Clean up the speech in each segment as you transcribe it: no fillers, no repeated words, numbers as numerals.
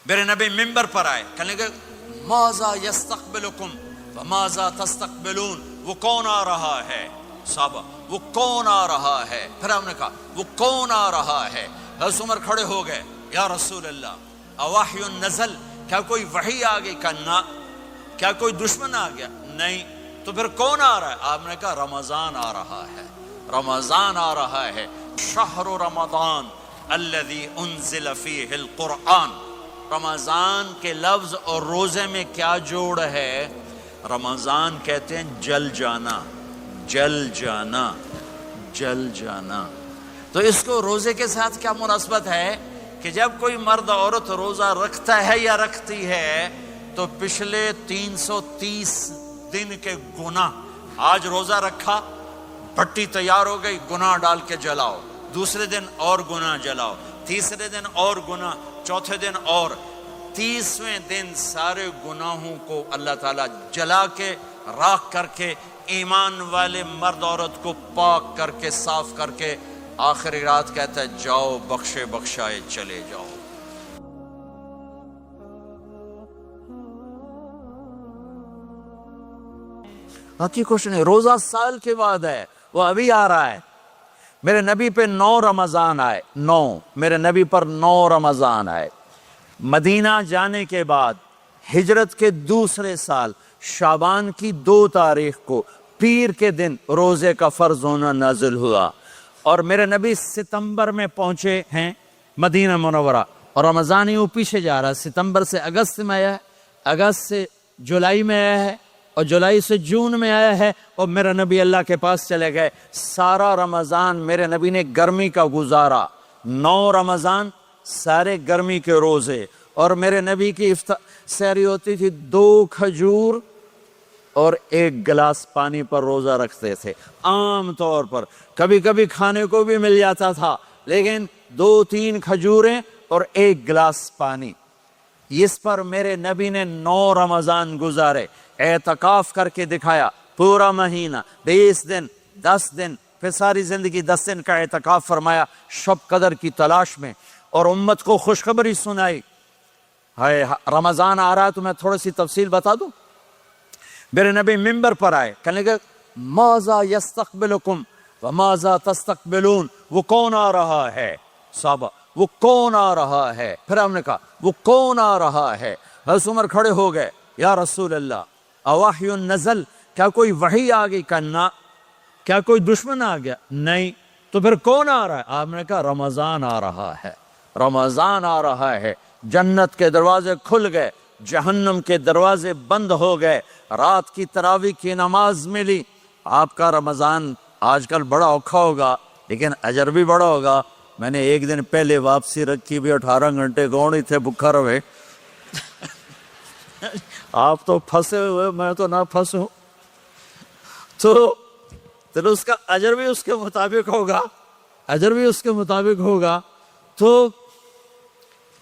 میرے نبی ممبر پر آئے، کہنے لگے ماذا یستقبلکم وماذا تستقبلون، وہ کون آ رہا ہے؟ صحابہ وہ کون آ رہا ہے؟ پھر ہم نے کہا وہ کون آ رہا ہے؟ حضرت عمر کھڑے ہو گئے، یا رسول اللہ اوحی نزل، کیا کوئی وحی آ گئی؟ کہا نہ۔ کیا کوئی دشمن آ گیا؟ نہیں۔ تو پھر کون آ رہا ہے؟ آپ نے کہا رمضان آ رہا ہے، رمضان آ رہا ہے، شہر رمضان الذی انزل فیہ القرآن۔ رمضان کے لفظ اور روزے میں کیا جوڑ ہے؟ رمضان کہتے ہیں جل جانا، جل جانا، جل جانا۔ تو اس کو روزے کے ساتھ کیا مناسبت ہے کہ جب کوئی مرد عورت روزہ رکھتا ہے یا رکھتی ہے تو پچھلے 330 دن کے گناہ، آج روزہ رکھا، بھٹی تیار ہو گئی، گناہ ڈال کے جلاؤ، دوسرے دن اور گناہ جلاؤ، تیسرے دن اور گناہ، چوتھے دن اور، 30ویں دن سارے گناہوں کو اللہ تعالیٰ جلا کے راکھ کر کے ایمان والے مرد عورت کو پاک کر کے صاف کر کے آخری رات کہتا ہے جاؤ بخشے بخشائے چلے جاؤ۔ باقی کچھ نہیں، روزہ سال کے بعد ہے، وہ ابھی آ رہا ہے۔ میرے نبی پہ 9 رمضان آئے، 9 میرے نبی پر 9 رمضان آئے۔ مدینہ جانے کے بعد ہجرت کے دوسرے سال شعبان کی 2 تاریخ کو پیر کے دن روزے کا فرض ہونا نازل ہوا، اور میرے نبی ستمبر میں پہنچے ہیں مدینہ منورہ، اور رمضان یوں پیچھے جا رہا ہے، ستمبر سے اگست میں آیا ہے، اگست سے جولائی میں آیا ہے، اور جولائی سے جون میں آیا ہے، اور میرے نبی اللہ کے پاس چلے گئے۔ سارا رمضان میرے نبی نے گرمی کا گزارا، 9 رمضان سارے گرمی کے روزے، اور میرے نبی کی سحری ہوتی تھی 2 کھجور اور 1 گلاس پانی پر روزہ رکھتے تھے عام طور پر، کبھی کبھی کھانے کو بھی مل جاتا تھا، لیکن 2-3 کھجوریں اور 1 گلاس پانی۔ اس پر میرے نبی نے 9 رمضان گزارے، اعتکاف کر کے دکھایا، پورا مہینہ، 20 دن، 10 دن، پھر ساری زندگی 10 دن کا اعتکاف فرمایا شب قدر کی تلاش میں، اور امت کو خوشخبری سنائی۔ رمضان آ رہا ہے تو میں تھوڑی سی تفصیل بتا دوں۔ میرے نبی ممبر پر آئے، کہنے لگے ماذا یستقبلکم وماذا تستقبلون، وہ کون آ رہا ہے؟ صحابہ وہ کون آ رہا ہے؟ پھر ہم نے کہا وہ کون آ رہا ہے؟ حضرت عمر کھڑے ہو گئے، یا رسول اللہ اوحی نزل، کیا کوئی وحی آ گئی؟ کہا نہ۔ کیا کوئی دشمن آ گیا؟ نہیں۔ تو پھر کون آ رہا ہے؟ آپ نے کہا رمضان آ رہا ہے، رمضان آ رہا ہے۔ جنت کے دروازے کھل گئے، جہنم کے دروازے بند ہو گئے، رات کی تراویح کی نماز ملی۔ آپ کا رمضان آج کل بڑا اوکھا ہوگا لیکن اجر بھی بڑا ہوگا۔ میں نے 1 دن پہلے واپسی رکھی بھی، 18 گھنٹے کون ہی تھے بھوکا رہے۔ آپ تو پھنسے ہوئے، میں تو نہ پھنسوں، تو اس کا اجر بھی اس کے مطابق ہوگا، اجر بھی اس کے مطابق ہوگا۔ تو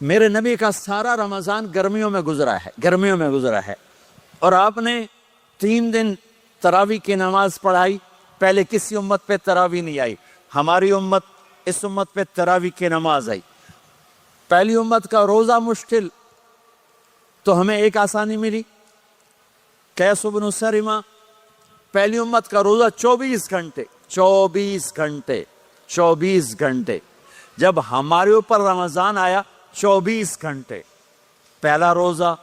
میرے نبی کا سارا رمضان گرمیوں میں گزرا ہے، گرمیوں میں گزرا ہے، اور آپ نے 3 دن تراویح کی نماز پڑھائی۔ پہلے کسی امت پہ تراویح نہیں آئی، ہماری امت، اس امت پہ تراویح کی نماز آئی۔ پہلی امت کا روزہ مشکل، تو ہمیں ایک آسانی ملی، قیس بن سرمہ۔ پہلی امت کا روزہ 24 گھنٹے، 24 گھنٹے، 24 گھنٹے۔ جب ہمارے اوپر رمضان آیا 24 گھنٹے، پہلا روزہ،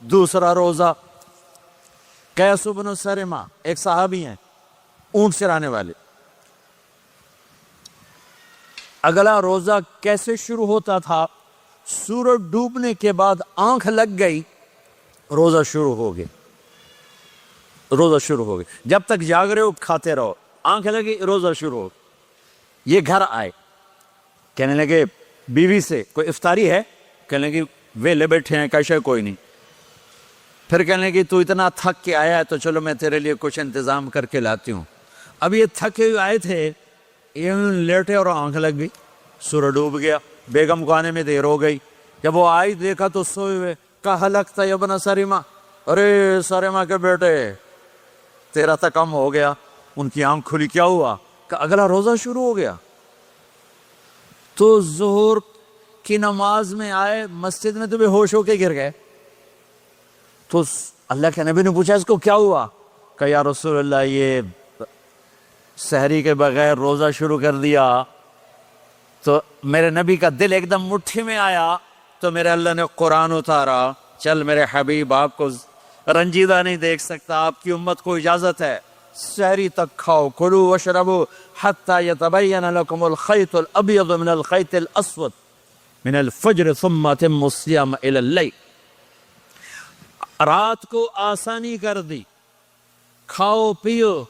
دوسرا روزہ۔ قیس بن سرمہ ایک صحابی ہیں، اونٹ چرانے والے۔ اگلا روزہ کیسے شروع ہوتا تھا؟ سورج ڈوبنے کے بعد آنکھ لگ گئی، روزہ شروع ہو گیا، روزہ شروع ہو گیا۔ جب تک جاگ رہے ہو کھاتے رہو، آنکھ لگی روزہ شروع ہو گیا۔ یہ گھر آئے، کہنے لگے بیوی سے کوئی افطاری ہے؟ کہنے لگے ویلے بیٹھے ہیں، کیسے کوئی نہیں۔ پھر کہنے لگے تو اتنا تھک کے آیا ہے تو چلو میں تیرے لیے کچھ انتظام کر کے لاتی ہوں۔ اب یہ تھکے ہوئے آئے تھے، یہ لیٹے اور آنکھ لگ گئی، سورج ڈوب گیا، بیگم کو آنے میں دیر ہو گئی۔ جب وہ آئی دیکھا تو سوئے ہوئے، کہا لگتا ہے ابن سرمہ، ارے سرمہ کے بیٹے تیرا تو کم ہو گیا۔ ان کی آنکھ کھلی، کیا ہوا؟ کہ اگلا روزہ شروع ہو گیا۔ تو ظہر کی نماز میں آئے مسجد میں تو بے ہوش ہو کے گر گئے. تو اللہ کے نبی نے پوچھا اس کو کیا ہوا؟ کہ یا رسول اللہ یہ سحری کے بغیر روزہ شروع کر دیا. تو میرے نبی کا دل ایک دم مٹھی میں آیا. تو میرے اللہ نے قرآن اتارا، چل میرے حبیب آپ کو رنجیدہ نہیں دیکھ سکتا، آپ کی امت کو اجازت ہے سحری تک کھاؤ، کلوا واشربوا حتی یتبین لکم الخیط الابیض من الخیط الاسود من الفجر ثم اتموا الصیام الی اللیل. رات کو آسانی کر دی، کھاؤ پیو.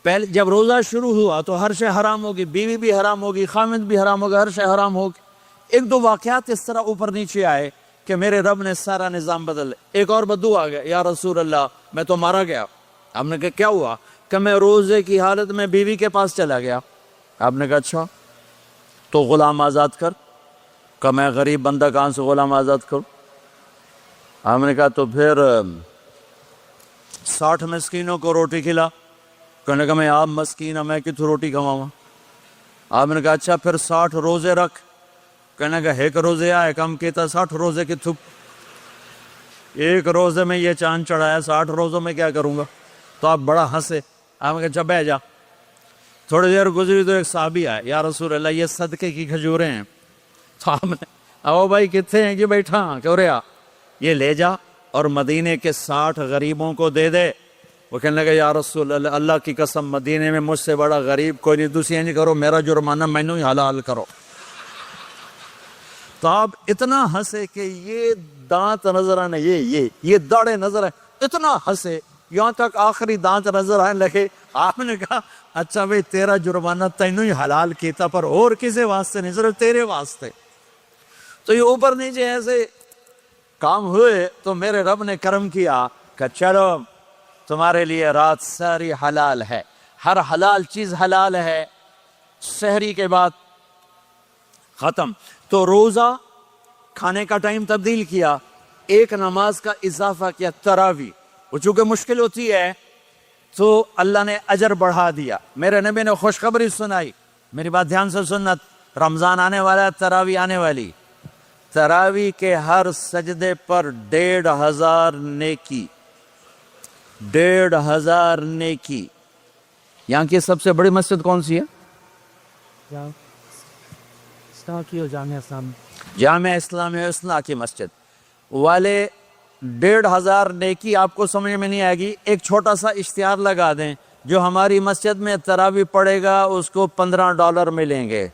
پہلے جب روزہ شروع ہوا تو ہر شے حرام ہوگی، بیوی بھی حرام ہوگی، خامد بھی حرام ہوگا، ہر شے حرام ہوگی. ایک دو واقعات اس طرح اوپر نیچے آئے کہ میرے رب نے سارا نظام بدل. ایک اور بدو آ گیا، یا رسول اللہ میں تو مارا گیا. آپ نے کہا کیا ہوا؟ کہ میں روزے کی حالت میں بیوی کے پاس چلا گیا. آپ نے کہا اچھا تو غلام آزاد کر. کہ میں غریب بندہ کہاں سے غلام آزاد کروں؟ آپ نے کہا تو پھر 60 مسکینوں کو روٹی کھلا. کہنے کا میں آپ مسکین ہوں، میں کتوں روٹی کھواؤں؟ آپ نے کہا اچھا پھر 60 روزے رکھ. کہنے کا ایک روزے آئے کم کیتا 60 روزے کی تھپ. ایک روزے میں یہ چاند چڑھایا، 60 روزوں میں کیا کروں گا؟ تو آپ بڑا ہنسے. آپ نے کہا چل بیٹھ جا. تھوڑی دیر گزری تو ایک صحابی آئے، یا رسول اللہ یہ صدقے کی کھجوریں ہیں. تو آپ نے او بھائی کتنے ہیں؟ کہ بیٹھا کیوں رہا، یہ لے جا اور مدینے کے 60 غریبوں کو دے دے. وہ کہنے لگا یا رسول اللہ اللہ کی قسم مدینے میں مجھ سے بڑا غریب کوئی نہیں، دوسری نہیں کرو، میرا جرمانہ مینوں ہی حلال کرو. تو آپ اتنا ہنسے کہ یہ دانت نظر آنے، یہ داڑے نظر آئے، اتنا ہنسے یہاں تک آخری دانت نظر آنے لگے. آپ نے کہا اچھا بھائی تیرا جرمانہ تینوں ہی حلال کیتا، پر اور کسی واسطے نہیں، صرف تیرے واسطے. تو یہ اوپر نیچے ایسے کام ہوئے تو میرے رب نے کرم کیا کہ چلو تمہارے لیے رات ساری حلال ہے، ہر حلال چیز حلال ہے. سحری کے بعد ختم. تو روزہ کھانے کا ٹائم تبدیل کیا، ایک نماز کا اضافہ کیا، تراویح. وہ چونکہ مشکل ہوتی ہے تو اللہ نے اجر بڑھا دیا. میرے نبی نے خوشخبری سنائی، میری بات دھیان سے سننا، رمضان آنے والا ہے، تراویح آنے والی. تراویح کے ہر سجدے پر 1500 نیکی، 1500 نیکی. یہاں کی سب سے بڑی مسجد کون سی ہے؟ جامع اسلامیہ حسنہ کی مسجد والے. 1500 نیکی آپ کو سمجھ میں نہیں آئے گی. ایک چھوٹا سا اشتہار لگا دیں، جو ہماری مسجد میں تراویح پڑے گا اس کو $15 ملیں گے،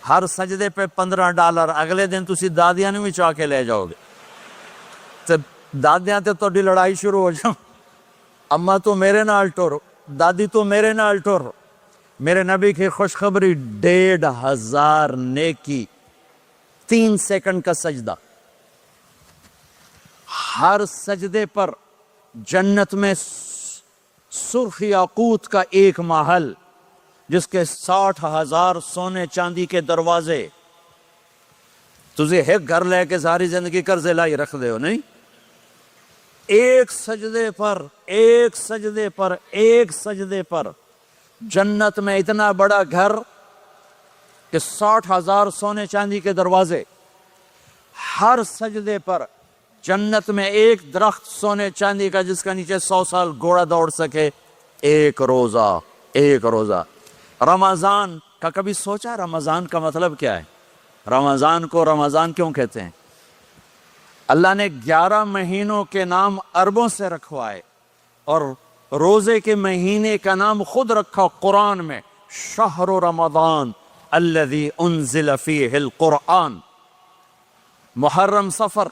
ہر سجدے پہ $15. اگلے دن تسی دادیاں نہیں بھی چاہ کے لے جاؤ گے. تو دادیاں تے تھوڑی لڑائی شروع ہو جاؤ، اما تو میرے نال ٹور، دادی تو میرے نال ٹور. میرے نبی کی خوشخبری 1500 نیکی، 3 سیکنڈ کا سجدہ. ہر سجدے پر جنت میں سرخ یاقوت کا ایک محل جس کے 60,000 سونے چاندی کے دروازے. تجھے ایک گھر لے کے ساری زندگی قرضے لائی رکھ دے ہو نہیں. ایک سجدے پر، ایک سجدے پر، ایک سجدے پر جنت میں اتنا بڑا گھر کہ 60,000 سونے چاندی کے دروازے. ہر سجدے پر جنت میں ایک درخت سونے چاندی کا جس کا نیچے 100 سال گھوڑا دوڑ سکے. ایک روزہ، ایک روزہ. رمضان کا کبھی سوچا رمضان کا مطلب کیا ہے؟ رمضان کو رمضان کیوں کہتے ہیں؟ اللہ نے 11 مہینوں کے نام عربوں سے رکھوائے اور روزے کے مہینے کا نام خود رکھا قرآن میں، شہر رمضان الذی انزل فیہ القرآن. محرم، صفر،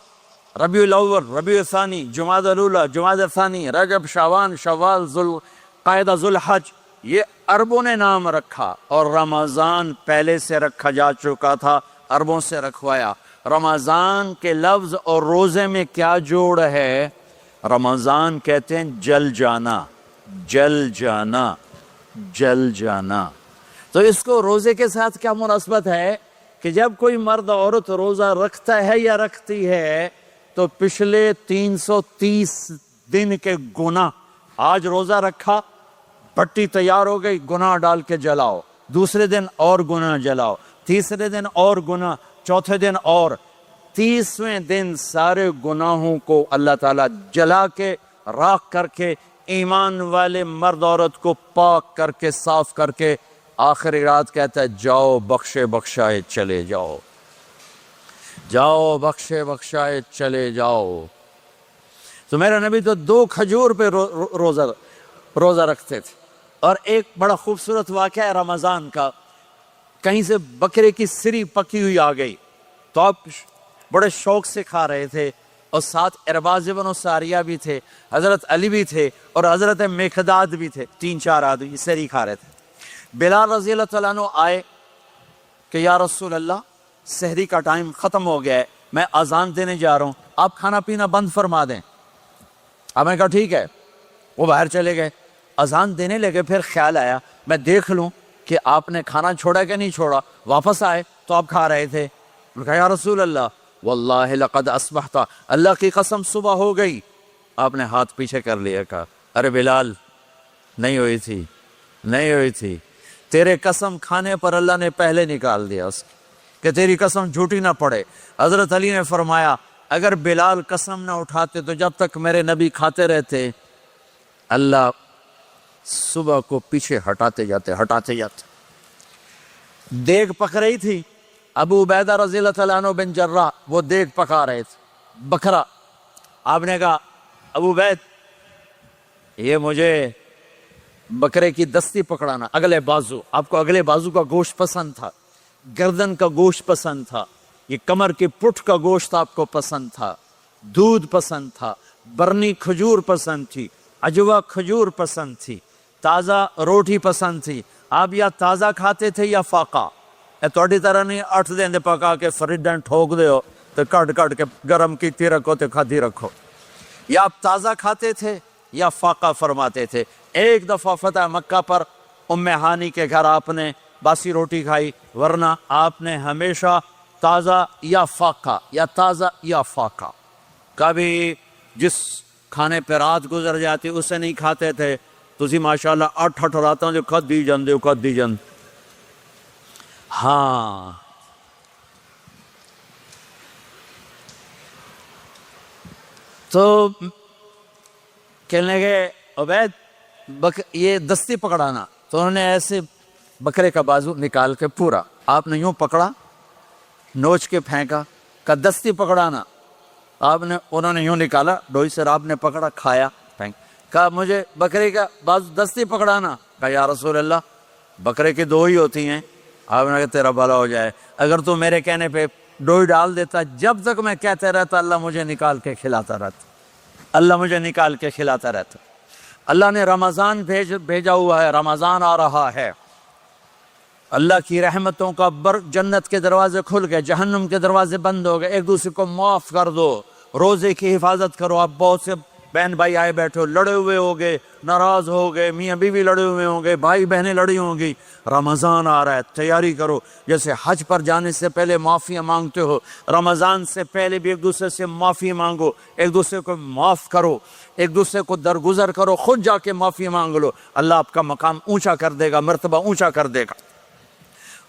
ربیع الاول، ربیع الثانی، جمادی الاولی، جمادی الثانی، رجب، شعبان، شوال، ذوالقعدہ، ذوالحج، یہ عربوں نے نام رکھا. اور رمضان پہلے سے رکھا جا چکا تھا، عربوں سے رکھوایا. رمضان کے لفظ اور روزے میں کیا جوڑ ہے؟ رمضان کہتے ہیں جل جانا، جل جانا، جل جانا. تو اس کو روزے کے ساتھ کیا مناسبت ہے کہ جب کوئی مرد عورت روزہ رکھتا ہے یا رکھتی ہے تو پچھلے 330 دن کے گناہ، آج روزہ رکھا، بٹی تیار ہو گئی، گناہ ڈال کے جلاؤ، دوسرے دن اور گناہ جلاؤ، تیسرے دن اور گناہ، چوتھے دن اور، 30ویں دن سارے گناہوں کو اللہ تعالیٰ جلا کے راکھ کر کے ایمان والے مرد عورت کو پاک کر کے صاف کر کے آخری رات کہتا ہے جاؤ بخشے بخشائے چلے جاؤ، جاؤ بخشے بخشائے چلے جاؤ۔ تو میرا نبی تو 2 کھجور پہ روزہ رکھتے تھے۔ اور ایک بڑا خوبصورت واقعہ ہے رمضان کا، کہیں سے بکرے کی سری پکی ہوئی آ گئی تو آپ بڑے شوق سے کھا رہے تھے، اور ساتھ ارباز بن ساریہ بھی تھے، حضرت علی بھی تھے اور حضرت مقداد بھی تھے، 3-4 آدمی سری کھا رہے تھے۔ بلال رضی اللہ تعالیٰ عنہ آئے کہ یا رسول اللہ سحری کا ٹائم ختم ہو گیا ہے، میں اذان دینے جا رہا ہوں، آپ کھانا پینا بند فرما دیں۔ اب میں کہا ٹھیک ہے، وہ باہر چلے گئے، اذان دینے لگے، پھر خیال آیا میں دیکھ لوں کہ آپ نے کھانا چھوڑا کہ نہیں چھوڑا، واپس آئے تو آپ کھا رہے تھے۔ میں کہا یا رسول اللہ واللہ لقد اصبحت، اللہ کی قسم صبح ہو گئی۔ آپ نے ہاتھ پیچھے کر لیا، کہا ارے بلال نہیں ہوئی تھی، نہیں ہوئی تھی، تیرے قسم کھانے پر اللہ نے پہلے نکال دیا اس کہ تیری قسم جھوٹی نہ پڑے۔ حضرت علی نے فرمایا اگر بلال قسم نہ اٹھاتے تو جب تک میرے نبی کھاتے رہتے اللہ صبح کو پیچھے ہٹاتے جاتے۔ دیگ پک رہی تھی، ابو عبیدہ رضی اللہ تعالیٰ عنہ بن جراح وہ دیگ پکا رہے تھے، بکرا۔ آپ نے کہا ابو عبید یہ مجھے بکرے کی دستی پکڑانا، اگلے بازو، آپ کو اگلے بازو کا گوشت پسند تھا، گردن کا گوشت پسند تھا، یہ کمر کی پٹھ کا گوشت آپ کو پسند تھا، دودھ پسند تھا، برنی کھجور پسند تھی، عجوا کھجور پسند تھی، تازہ روٹی پسند تھی۔ آپ یا تازہ کھاتے تھے یا فاقہ، توڑی طرح نہیں 8 دن پکا کے فریڈن ٹھوک دے ہو تو کٹ کے گرم کیتی رکھو تو کھادی رکھو، یا آپ تازہ کھاتے تھے یا فاقہ فرماتے تھے۔ ایک دفعہ فتح مکہ پر ام ہانی کے گھر آپ نے باسی روٹی کھائی، ورنہ آپ نے ہمیشہ تازہ یا فاقہ یا تازہ یا فاقہ، کبھی جس کھانے پہ رات گزر جاتی اسے نہیں کھاتے تھے۔ تسی ماشاءاللہ 8 راتوں جو کھد دی جان۔ ہاں تو کہنے لگے عبید یہ دستی پکڑانا، تو انہوں نے ایسے بکرے کا بازو نکال کے پورا آپ نے یوں پکڑا، نوچ کے پھینکا، کہ دستی پکڑانا، انہوں نے یوں نکالا ڈوئی سے، آپ نے پکڑا کھایا پھینک، کہا مجھے بکرے کا بازو دستی پکڑانا، کہا یا رسول اللہ بکرے کی 2 ہی ہوتی ہیں۔ آپ نے کہا تیرا بھلا ہو جائے، اگر تو میرے کہنے پہ ڈوئی ڈال دیتا، جب تک میں کہتے رہتا اللہ مجھے نکال کے کھلاتا رہتا، اللہ مجھے نکال کے کھلاتا رہتا۔ اللہ نے رمضان بھیجا ہوا ہے، رمضان آ رہا ہے، اللہ کی رحمتوں کا جنت کے دروازے کھل گئے، جہنم کے دروازے بند ہو گئے، ایک دوسرے کو معاف کر دو، روزے کی حفاظت کرو۔ آپ بہت سے بہن بھائی آئے بیٹھے ہو، لڑے ہوئے ہو گئے، ناراض ہو گئے، میاں بیوی لڑے ہوئے ہوں گے، بھائی بہنیں لڑی ہوں گی، رمضان آ رہا ہے، تیاری کرو۔ جیسے حج پر جانے سے پہلے معافیاں مانگتے ہو، رمضان سے پہلے بھی ایک دوسرے سے معافی مانگو، ایک دوسرے کو معاف کرو، ایک دوسرے کو درگزر کرو، خود جا کے معافی مانگ لو، اللہ آپ کا مقام اونچا کر دے گا، مرتبہ اونچا کر دے گا۔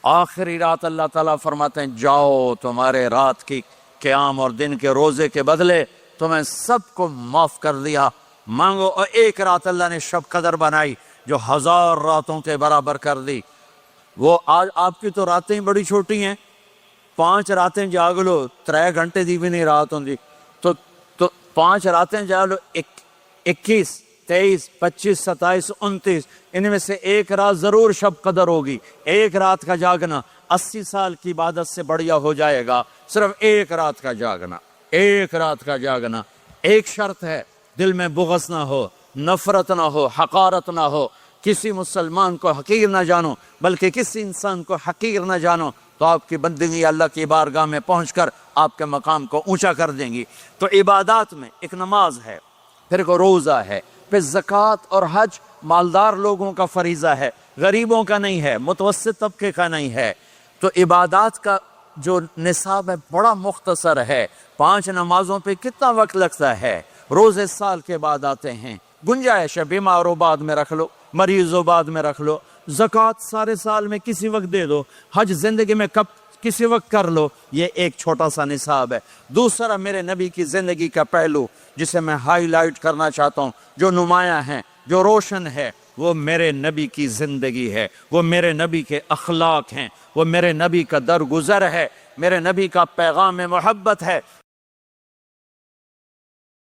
آخری رات اللہ تعالیٰ فرماتے ہیں جاؤ، تمہارے رات کی قیام اور دن کے روزے کے بدلے تمہیں سب کو معاف کر دیا، مانگو۔ اور ایک رات اللہ نے شب قدر بنائی جو 1000 راتوں کے برابر کر دی۔ وہ آج آپ کی تو راتیں ہی بڑی چھوٹی ہیں، 5 راتیں جاگ لو، 3 گھنٹے دی بھی نہیں رات ہوں تو 5 راتیں جاگ لو، 21 23 25 27 29، ان میں سے ایک رات ضرور شب قدر ہوگی۔ ایک رات کا جاگنا 80 سال کی عبادت سے بڑھیا ہو جائے گا، صرف ایک رات کا جاگنا، ایک رات کا جاگنا۔ ایک شرط ہے، دل میں بغض نہ ہو، نفرت نہ ہو، حقارت نہ ہو، کسی مسلمان کو حقیر نہ جانو، بلکہ کسی انسان کو حقیر نہ جانو، تو آپ کی بندگی اللہ کی بارگاہ میں پہنچ کر آپ کے مقام کو اونچا کر دیں گی۔ تو عبادات میں ایک نماز ہے، پھر ایک روزہ ہے، پھر زکوٰۃ اور حج مالدار لوگوں کا فریضہ ہے، غریبوں کا نہیں ہے، متوسط طبقے کا نہیں ہے۔ تو عبادات کا جو نصاب ہے بڑا مختصر ہے، 5 نمازوں پہ کتنا وقت لگتا ہے، روزے سال کے بعد آتے ہیں، گنجائش ہے، بیمار ہو بعد میں رکھ لو، مریض ہو بعد میں رکھ لو، زکوٰۃ سارے سال میں کسی وقت دے دو، حج زندگی میں کب کسی وقت کر لو، یہ ایک چھوٹا سا نصاب ہے۔ دوسرا میرے نبی کی زندگی کا پہلو جسے میں ہائی لائٹ کرنا چاہتا ہوں، جو نمایاں ہے، جو روشن ہے، وہ میرے نبی کی زندگی ہے، وہ میرے نبی کے اخلاق ہیں، وہ میرے نبی کا درگزر ہے، میرے نبی کا پیغام محبت ہے۔